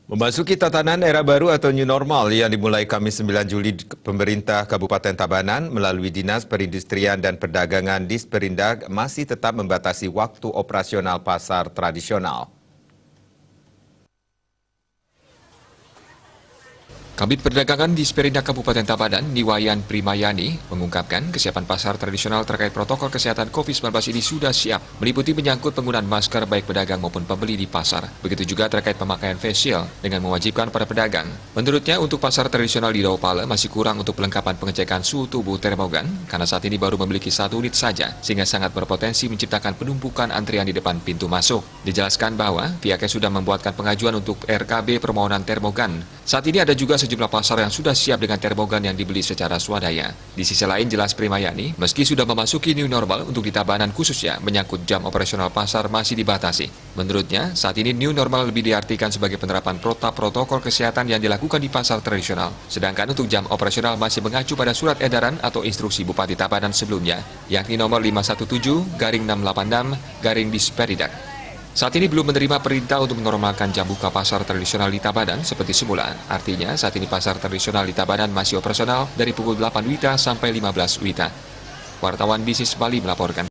Memasuki tatanan era baru atau new normal yang dimulai Kamis 9 Juli, pemerintah Kabupaten Tabanan melalui Dinas Perindustrian dan Perdagangan Disperindag masih tetap membatasi waktu operasional pasar tradisional. Kabid Perdagangan Disperindag Kabupaten Tabanan, Niwayan Primayani, mengungkapkan kesiapan pasar tradisional terkait protokol kesehatan COVID-19 ini sudah siap, meliputi menyangkut penggunaan masker baik pedagang maupun pembeli di pasar. Begitu juga terkait pemakaian face shield dengan mewajibkan para pedagang. Menurutnya, untuk pasar tradisional di Daupale masih kurang untuk pelengkapan pengecekan suhu tubuh termogan, karena saat ini baru memiliki 1 unit saja, sehingga sangat berpotensi menciptakan penumpukan antrian di depan pintu masuk. Dijelaskan bahwa pihaknya sudah membuatkan pengajuan untuk RKB permohonan termogan. Saat ini ada juga sejumlah pasar yang sudah siap dengan termogan yang dibeli secara swadaya. Di sisi lain, jelas Primayani, meski sudah memasuki new normal untuk di Tabanan khususnya, menyangkut jam operasional pasar masih dibatasi. Menurutnya, saat ini new normal lebih diartikan sebagai penerapan protokol kesehatan yang dilakukan di pasar tradisional. Sedangkan untuk jam operasional masih mengacu pada surat edaran atau instruksi Bupati Tabanan sebelumnya, yakni nomor 517/686/Disperindag. Saat ini belum menerima perintah untuk menormalkan jam buka pasar tradisional di Tabanan seperti semula. Artinya, saat ini pasar tradisional di Tabanan masih operasional dari pukul 8 WITA sampai 15 WITA. Wartawan Bisnis Bali melaporkan.